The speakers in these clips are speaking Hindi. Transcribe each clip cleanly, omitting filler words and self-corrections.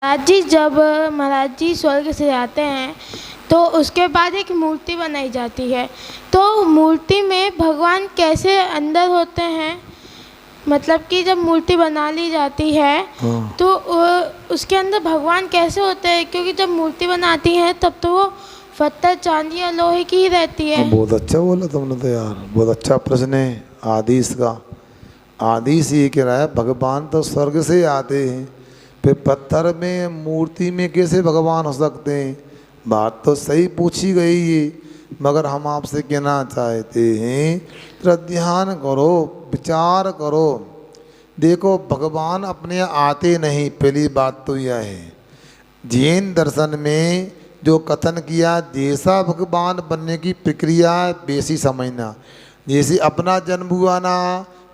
महाराज जी, जब महाराज जी स्वर्ग से आते हैं तो उसके बाद एक मूर्ति बनाई जाती है। तो मूर्ति में भगवान कैसे अंदर होते हैं? मतलब कि जब मूर्ति बना ली जाती है तो उसके अंदर भगवान कैसे होते हैं? क्योंकि जब मूर्ति बनाती हैं तब तो वो पत्थर, चांदी या लोहे की ही रहती है। बहुत अच्छा बोला तुमने तो यार, बहुत अच्छा प्रश्न है। आदिश का आदिश ये कह रहा है भगवान तो स्वर्ग से आते हैं, फिर पत्थर में मूर्ति में कैसे भगवान हो सकते हैं? बात तो सही पूछी गई है, मगर हम आपसे कहना चाहते हैं थोड़ा ध्यान करो, विचार करो। देखो, भगवान अपने आते नहीं, पहली बात तो यह है। जैन दर्शन में जो कथन किया, जैसा भगवान बनने की प्रक्रिया है वैसी समझना। जैसे अपना जन्म हुआ ना,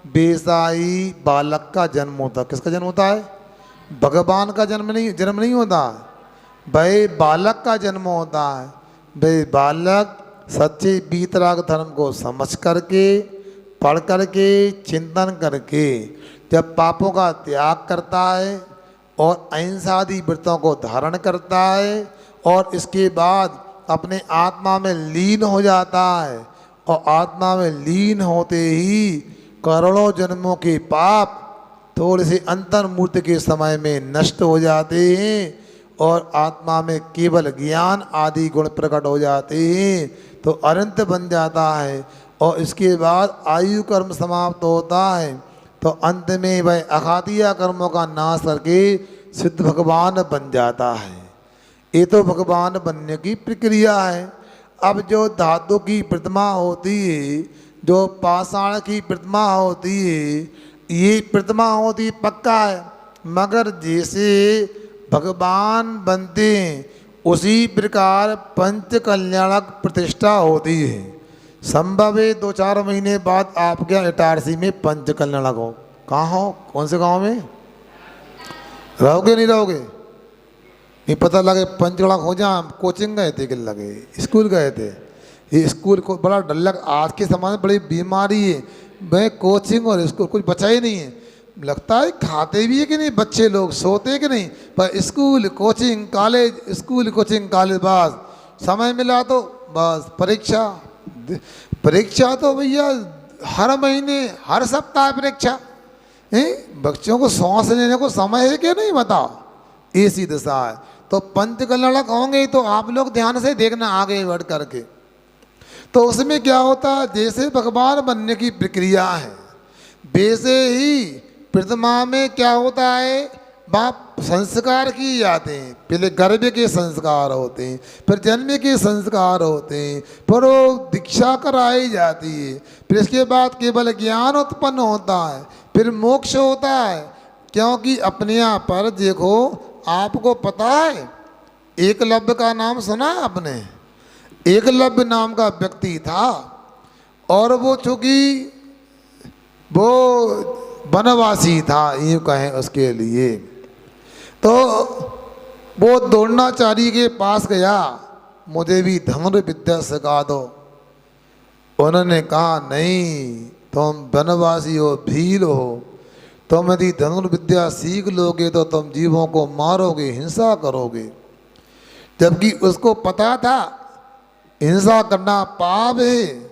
वैसा ही बालक का जन्म होता। किसका जन्म होता है? भगवान का जन्म नहीं होता, भाई बालक का जन्म होता है। भाई बालक सच्चे वीतराग धर्म को समझ करके, पढ़ करके, चिंतन करके जब पापों का त्याग करता है और अहिंसादि व्रतों को धारण करता है और इसके बाद अपने आत्मा में लीन हो जाता है, और आत्मा में लीन होते ही करोड़ों जन्मों के पाप थोड़े से अंतर मूर्ति के समय में नष्ट हो जाते हैं और आत्मा में केवल ज्ञान आदि गुण प्रकट हो जाते हैं, तो अनंत बन जाता है। और इसके बाद आयु कर्म समाप्त होता है, तो अंत में वह अघातीय कर्मों का नाश करके सिद्ध भगवान बन जाता है। ये तो भगवान बनने की प्रक्रिया है। अब जो धातु की प्रतिमा होती है, जो पाषाण की प्रतिमा होती है, ये प्रतिमा होती पक्का है, मगर जैसे भगवान बनते हैं उसी प्रकार पंच कल्याणक प्रतिष्ठा होती है। संभव है 2-4 महीने बाद आपके यहाँ इटारसी में पंच कल्याणक हो। कहाँ हो? कौन से गांव में रहोगे? नहीं रहोगे? नहीं पता लगे पंचकल्याणक हो जाए। कोचिंग गए थे कि लगे स्कूल गए थे? ये स्कूल को बड़ा डर लग, आज के समय में बड़ी बीमारी है। मैं कोचिंग और स्कूल कुछ बचा ही नहीं है। लगता है खाते भी है कि नहीं बच्चे लोग, सोते कि नहीं, पर school coaching college, school coaching college, बस समय मिला तो बस परीक्षा। परीक्षा तो भैया हर महीने, हर सप्ताह परीक्षा है। बच्चों को सांस लेने को समय है कि नहीं बताओ? ऐसी दशा है। तो पंच कल्याणक होंगे तो आप लोग ध्यान से देखना आगे बढ़ करके। तो उसमें क्या होता है, जैसे भगवान बनने की प्रक्रिया है वैसे ही प्रतिमा में क्या होता है, बाप संस्कार किए जाते हैं। पहले गर्भ के संस्कार होते हैं, फिर जन्म के संस्कार होते हैं, फिर वो दीक्षा कराई जाती है, फिर इसके बाद केवल ज्ञान उत्पन्न होता है, फिर मोक्ष होता है। क्योंकि अपने यहाँ पर देखो, आपको पता है एकलव्य का नाम सुना है आपने? एकलव्य नाम का व्यक्ति था और वो चूंकि वो वनवासी था, यूँ कहें उसके लिए, तो वो द्रोणाचार्य के पास गया, मुझे भी धनुर्विद्या सिखा दो। उन्होंने कहा नहीं, तुम वनवासी हो, भील हो, तुम यदि धनुर्विद्या सीख लोगे तो तुम जीवों को मारोगे, हिंसा करोगे। जबकि उसको पता था हिंसा करना पाप है।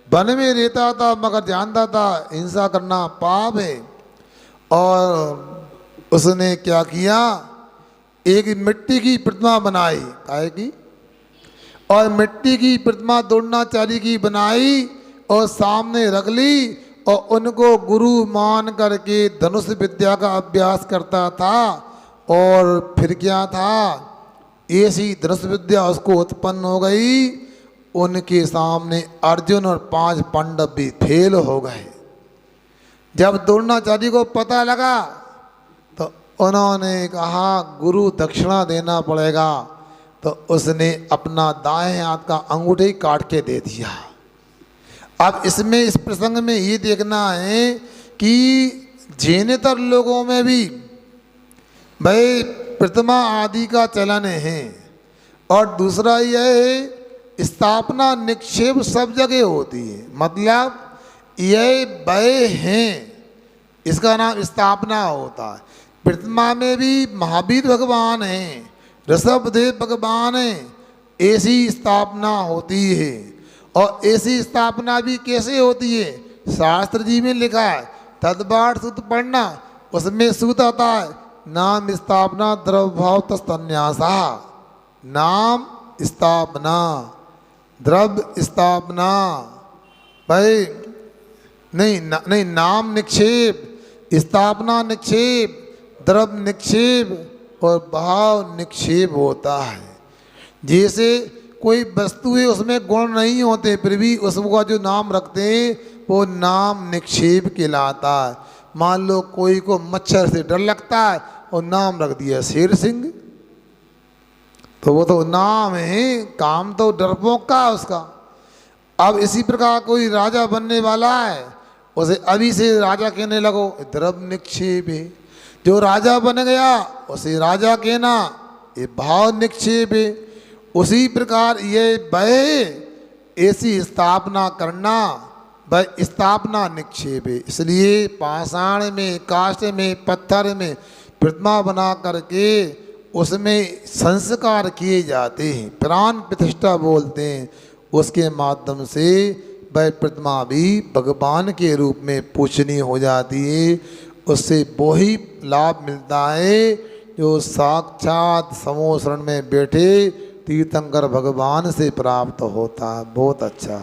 वन में रहता था मगर जानता था हिंसा करना पाप है। और उसने क्या किया, एक मिट्टी की प्रतिमा बनाई, काहे की, और मिट्टी की प्रतिमा द्रोणाचार्य की बनाई और सामने रख ली और उनको गुरु मान करके धनुष विद्या का अभ्यास करता था। और फिर क्या था, ऐसी धनुष विद्या उसको उत्पन्न हो गई, उनके सामने अर्जुन और 5 पांडव भी फेल हो गए। जब द्रोणाचार्य को पता लगा तो उन्होंने कहा गुरु दक्षिणा देना पड़ेगा, तो उसने अपना दाएं हाथ का अंगूठे काट के दे दिया। अब इसमें, इस प्रसंग में ये देखना है कि जैनेतर लोगों में भी भाई प्रतिमा आदि का चलन है। और दूसरा यह है, स्थापना निक्षेप सब जगह होती है। मतलब यह व्यय हैं, इसका नाम स्थापना होता है। प्रतिमा में भी महावीर भगवान हैं, ऋषभदेव भगवान हैं, ऐसी स्थापना होती है। और ऐसी स्थापना भी कैसे होती है? शास्त्र जी में लिखा है, तदबाठ सूत्र पढ़ना, उसमें सूत्र आता है, नाम स्थापना द्रव्य भाव तन्यासा। नाम स्थापना, द्रव्य स्थापना, भाई नहीं नाम निक्षेप, स्थापना निक्षेप, द्रव्य निक्षेप और भाव निक्षेप होता है। जैसे कोई वस्तु है उसमें गुण नहीं होते, फिर भी उसका जो नाम रखते हैं वो नाम निक्षेप कहलाता है। मान लो कोई को मच्छर से डर लगता है और नाम रख दिया शेर सिंह, तो वो तो नाम है, काम तो डरपोक का उसका। अब इसी प्रकार कोई राजा बनने वाला है, उसे अभी से राजा कहने लगो, द्रव्य निक्षेप है। जो राजा बन गया उसे राजा कहना, ये भाव निक्षेप है। उसी प्रकार ये वह ऐसी स्थापना करना, वह स्थापना निक्षेप है। इसलिए पाषाण में, काष्ठ में, पत्थर में प्रतिमा बना करके उसमें संस्कार किए जाते हैं, प्राण प्रतिष्ठा बोलते हैं। उसके माध्यम से वह प्रतिमा भी भगवान के रूप में पूजनीय हो जाती है। उससे वही लाभ मिलता है जो साक्षात समो शरण में बैठे तीर्थंकर भगवान से प्राप्त होता है। बहुत अच्छा।